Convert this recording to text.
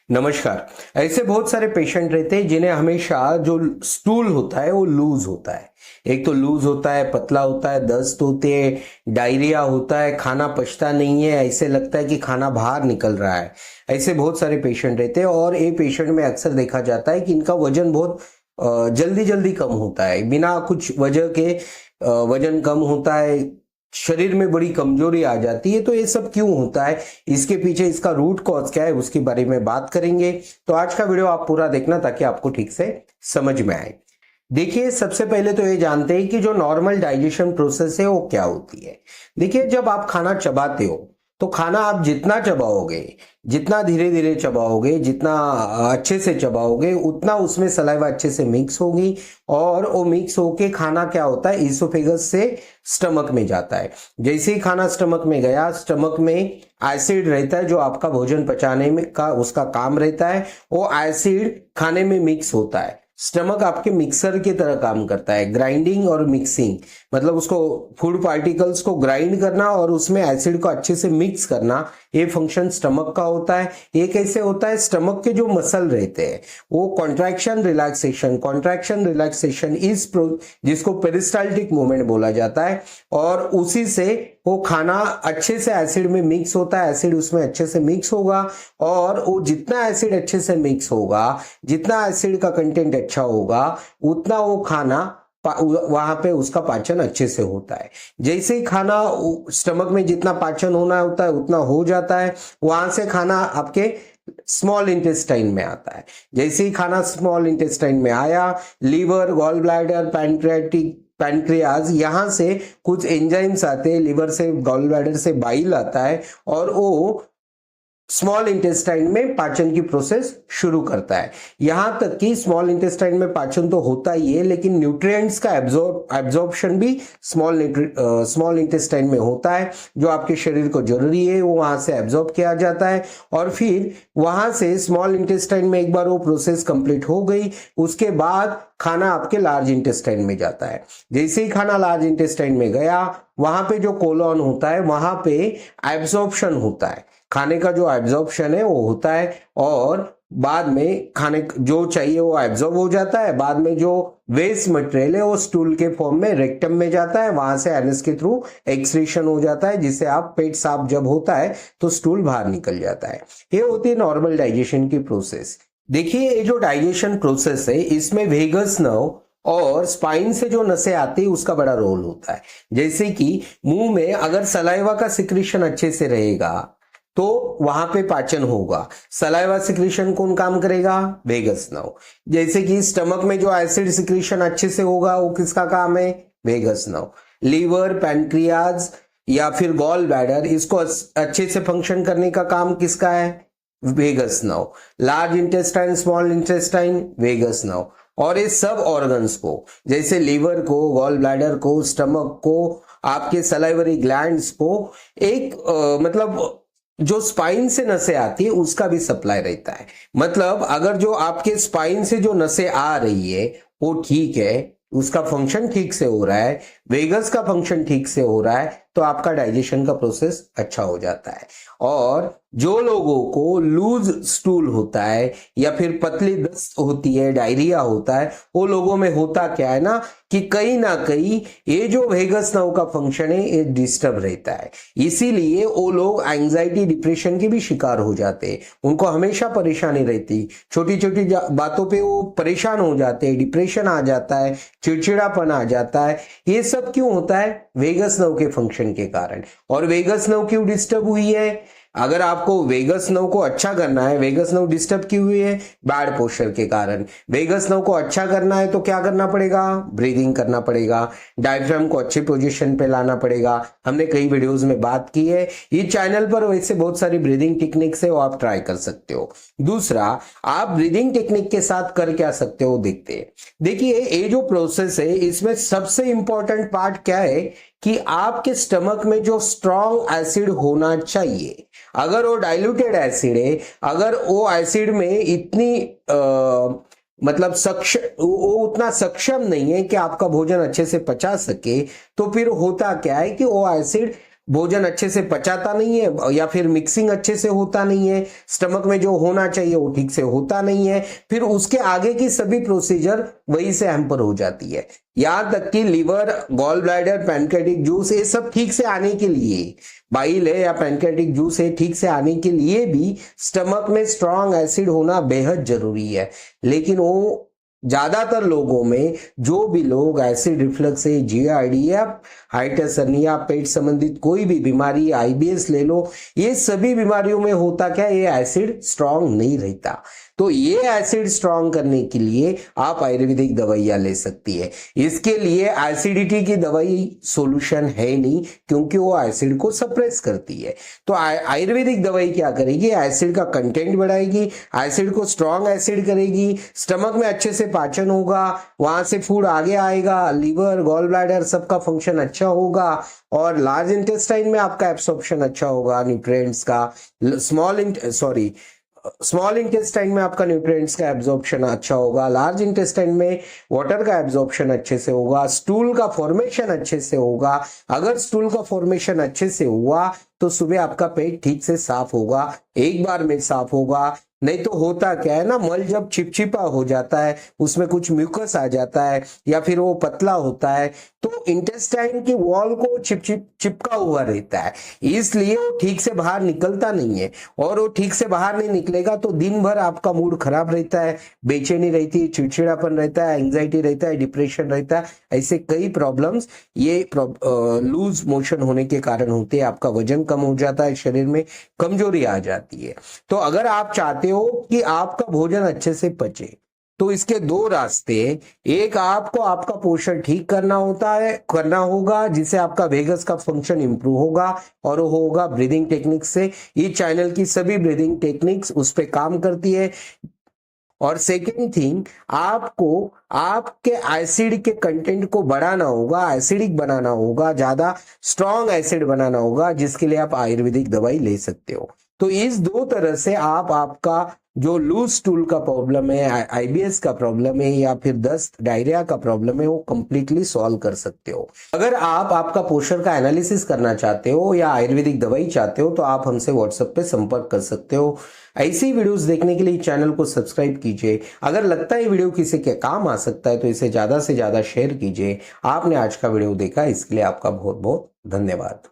नमस्कार। ऐसे बहुत सारे पेशेंट रहते हैं जिन्हें हमेशा जो स्टूल होता है वो लूज होता है। एक तो लूज होता है, पतला होता है, दस्त होते हैं, डायरिया होता है, खाना पचता नहीं है, ऐसे लगता है कि खाना बाहर निकल रहा है। ऐसे बहुत सारे पेशेंट रहते हैं और ये पेशेंट में अक्सर देखा जाता है कि इनका वजन बहुत जल्दी जल्दी कम होता है, बिना कुछ वजह के वजन कम होता है, शरीर में बड़ी कमजोरी आ जाती है। तो ये सब क्यों होता है, इसके पीछे इसका रूट कॉज क्या है, उसके बारे में बात करेंगे। तो आज का वीडियो आप पूरा देखना ताकि आपको ठीक से समझ में आए। देखिए, सबसे पहले तो ये जानते हैं कि जो नॉर्मल डाइजेशन प्रोसेस है वो क्या होती है। देखिए, जब आप खाना चबाते हो तो खाना आप जितना चबाओगे, जितना धीरे धीरे चबाओगे, जितना अच्छे से चबाओगे, उतना उसमें सलाइवा अच्छे से मिक्स होगी और वो मिक्स होके खाना क्या होता है, इसोफेगस से स्टमक में जाता है। जैसे ही खाना स्टमक में गया, स्टमक में एसिड रहता है जो आपका भोजन पचाने में का उसका काम रहता है। वो एसिड खाने में मिक्स होता है। स्टमक आपके मिक्सर की तरह काम करता है, ग्राइंडिंग और मिक्सिंग, मतलब उसको फूड पार्टिकल्स को ग्राइंड करना और उसमें एसिड को अच्छे से मिक्स करना, ये फंक्शन स्टमक का होता है। ये कैसे होता है, स्टमक के जो मसल रहते हैं वो कॉन्ट्रैक्शन रिलैक्सेशन इस जिसको पेरिस्टाल्टिक मूवमेंट बोला जाता है, और उसी से वो खाना अच्छे से एसिड में मिक्स होता है। एसिड उसमें अच्छे से मिक्स होगा और वो जितना एसिड अच्छे से मिक्स होगा, जितना एसिड का कंटेंट अच्छा होगा, उतना वो खाना वहां पे उसका पाचन अच्छे से होता है। जैसे ही खाना स्टमक में जितना पाचन होना होता है उतना हो जाता है, वहां से खाना आपके स्मॉल इंटेस्टाइन में आता है। जैसे ही खाना स्मॉल इंटेस्टाइन में आया, लीवर, गॉल ब्लैडर, पैनक्रियाज, यहां से कुछ एंजाइम्स आते हैं, लिवर से, गॉल ब्लैडर से बाइल आता है और वो स्मॉल इंटेस्टाइन में पाचन की प्रोसेस शुरू करता है। यहां तक कि स्मॉल इंटेस्टाइन में पाचन तो होता ही है, लेकिन न्यूट्रिएंट्स का एब्जॉर्प्शन भी स्मॉल इंटेस्टाइन में होता है। जो आपके शरीर को जरूरी है वो वहां से एब्जॉर्ब किया जाता है और फिर वहां से स्मॉल इंटेस्टाइन में एक बार वो प्रोसेस कंप्लीट हो गई, उसके बाद खाना आपके लार्ज इंटेस्टाइन में जाता है। जैसे ही खाना लार्ज इंटेस्टाइन में गया, वहां पे जो कोलोन होता है वहां पे एब्जॉर्प्शन होता है, खाने का जो एब्जॉर्प्शन है वो होता है और बाद में खाने जो चाहिए वो एब्जॉर्ब हो जाता है। बाद में जो वेस्ट मटेरियल है वो स्टूल के फॉर्म में रेक्टम में जाता है, वहां से एनस के थ्रू एक्सक्रीशन हो जाता है, जिससे आप पेट साफ जब होता है तो स्टूल बाहर निकल जाता है। ये होती है नॉर्मल डाइजेशन की प्रोसेस। देखिए, ये जो डाइजेशन प्रोसेस है इसमें वेगस नर्व और स्पाइन से जो नसें आती है उसका बड़ा रोल होता है। जैसे कि मुंह में अगर सलाइवा का सिक्रीशन अच्छे से रहेगा तो वहां पे पाचन होगा। सलाइवा सिक्रीशन कौन काम करेगा, वेगस नर्व। जैसे कि स्टमक में जो एसिड सिक्रीशन अच्छे से होगा वो किसका काम है, वेगस नर्व। लीवर, पैनक्रियाज या फिर गॉल ब्लैडर, इसको अच्छे से फंक्शन करने का काम किसका है, vagus nerve. Large intestine, small intestine, vagus nerve. और ये सब ऑर्गन्स को, जैसे लीवर को, गॉल ब्लैडर को, स्टमक को, आपके सलाइवरी ग्लैंड्स को, एक मतलब जो स्पाइन से नसें आती है उसका भी सप्लाई रहता है। मतलब अगर जो आपके स्पाइन से जो नसें आ रही है वो ठीक है, उसका फंक्शन ठीक से हो रहा है, वेगस का फंक्शन ठीक से हो रहा है, तो आपका डाइजेशन का प्रोसेस अच्छा हो जाता है। और जो लोगों को लूज स्टूल होता है या फिर पतली दस्त होती है, डायरिया होता है, वो लोगों में होता क्या है ना कि कहीं ना कहीं ये जो वेगस नर्व का फंक्शन है ये डिस्टर्ब रहता है। इसीलिए वो लोग एंजाइटी, डिप्रेशन के भी शिकार हो जाते हैं। उनको हमेशा परेशानी रहती, छोटी छोटी बातों पे वो परेशान हो जाते हैं, डिप्रेशन आ जाता है, चिड़चिड़ापन आ जाता है। ये सब क्यों होता है, वेगस नर्व के फंक्शन के कारण। और वेगस नर्व क्यों डिस्टर्ब हुई है, अगर आपको वेगस नर्व को अच्छा करना है, वेगस नर्व डिस्टर्ब की हुई है बैड पोस्चर के कारण। वेगस नर्व को अच्छा करना है तो क्या करना पड़ेगा, ब्रीदिंग करना पड़ेगा, डायफ्राम को अच्छी पोजीशन पे लाना पड़ेगा। हमने कई वीडियोस में बात की है, ये चैनल पर वैसे बहुत सारी ब्रीदिंग टेक्निक्स है, वो आप ट्राई कर सकते हो। दूसरा, आप ब्रीदिंग टेक्निक के साथ कर क्या सकते हो, देखते हैं। देखिए, ये जो प्रोसेस है इसमें सबसे इंपॉर्टेंट पार्ट क्या है कि आपके स्टमक में जो स्ट्रॉन्ग एसिड होना चाहिए। अगर वो डाइल्यूटेड एसिड है, अगर वो एसिड में इतनी मतलब वो उतना सक्षम नहीं है कि आपका भोजन अच्छे से पचा सके, तो फिर होता क्या है कि वो एसिड भोजन अच्छे से पचाता नहीं है, या फिर मिक्सिंग अच्छे से होता नहीं है, स्टमक में जो होना चाहिए वो ठीक से होता नहीं है, फिर उसके आगे की सभी प्रोसीजर वही से हैम्पर हो जाती है। यहां तक कि liver, gall bladder, pancreatic juice, ये सब ठीक से आने के लिए, बाइल है या पैनक्रियाटिक जूस है, ठीक से आने के लिए भी स्टमक में स्ट्रॉन्ग एसिड होना बेहद जरूरी है। लेकिन वो ज्यादातर लोगों में, जो भी लोग एसिड रिफ्लक्स है, जीआईडी या हाइटिस हर्निया, पेट संबंधित कोई भी बीमारी, आईबीएस ले लो, ये सभी बीमारियों में होता क्या, ये एसिड स्ट्रांग नहीं रहता। तो ये एसिड स्ट्रांग करने के लिए आप आयुर्वेदिक दवाइयां ले सकती है। इसके लिए एसिडिटी की दवाई सॉल्यूशन है नहीं, क्योंकि वो एसिड को सप्रेस करती है। तो आयुर्वेदिक दवाई क्या करेगी, एसिड का कंटेंट बढ़ाएगी, एसिड को स्ट्रांग एसिड करेगी, स्टमक में अच्छे से पाचन होगा, वहां से फूड आगे आएगा, लीवर, गॉल ब्लैडर सबका फंक्शन अच्छा होगा, और लार्ज इंटेस्टाइन में आपका एब्सॉर्प्शन अच्छा होगा न्यूट्रिएंट्स का, स्मॉल इंटेस्टाइन में आपका न्यूट्रिएंट्स का एब्जॉर्प्शन अच्छा होगा, लार्ज इंटेस्टाइन में वाटर का एब्जॉर्प्शन अच्छे से होगा, स्टूल का फॉर्मेशन अच्छे से होगा। अगर स्टूल का फॉर्मेशन अच्छे से हुआ तो सुबह आपका पेट ठीक से साफ होगा, एक बार में साफ होगा। नहीं तो होता क्या है ना, मल जब चिपचिपा हो जाता है, उसमें कुछ म्यूकस आ जाता है या फिर वो पतला होता है, तो इंटेस्टाइन की वॉल को चिपका हुआ रहता है, इसलिए वो ठीक से बाहर निकलता नहीं है। और वो ठीक से बाहर नहीं निकलेगा तो दिन भर आपका मूड खराब रहता है, बेचैनी रहती है, चिड़चिड़ापन रहता है, एंग्जाइटी रहता है, डिप्रेशन रहता है। ऐसे कई प्रॉब्लम्स ये लूज मोशन होने के कारण होते हैं। आपका वजन कम हो जाता है, शरीर में कमजोरी आ जाती है। तो अगर आप चाहते हो कि आपका भोजन अच्छे से पचे, तो इसके दो रास्ते, एक आपको आपका पोषण ठीक करना होगा, जिससे आपका वेगस का फंक्शन इंप्रूव होगा, और वो होगा ब्रीदिंग टेक्निक से। ये चैनल की सभी ब्रीदिंग टेक्निक्स उस पे काम करती है। और सेकेंड थिंग, आपको आपके एसिड के कंटेंट को बढ़ाना होगा, एसिडिक बनाना होगा, ज्यादा स्ट्रॉन्ग एसिड बनाना होगा, जिसके लिए आप आयुर्वेदिक दवाई ले सकते हो। तो इस दो तरह से आप आपका जो लूज स्टूल का प्रॉब्लम है, आईबीएस का प्रॉब्लम है, या फिर दस्त, डायरिया का प्रॉब्लम है, वो कंप्लीटली सॉल्व कर सकते हो। अगर आप आपका पोषण का एनालिसिस करना चाहते हो या आयुर्वेदिक दवाई चाहते हो, तो आप हमसे व्हाट्सएप पे संपर्क कर सकते हो। ऐसी वीडियोस देखने के लिए चैनल को सब्सक्राइब कीजिए। अगर लगता है वीडियो किसी के काम आ सकता है तो इसे ज्यादा से ज्यादा शेयर कीजिए। आपने आज का वीडियो देखा, इसके लिए आपका बहुत बहुत धन्यवाद।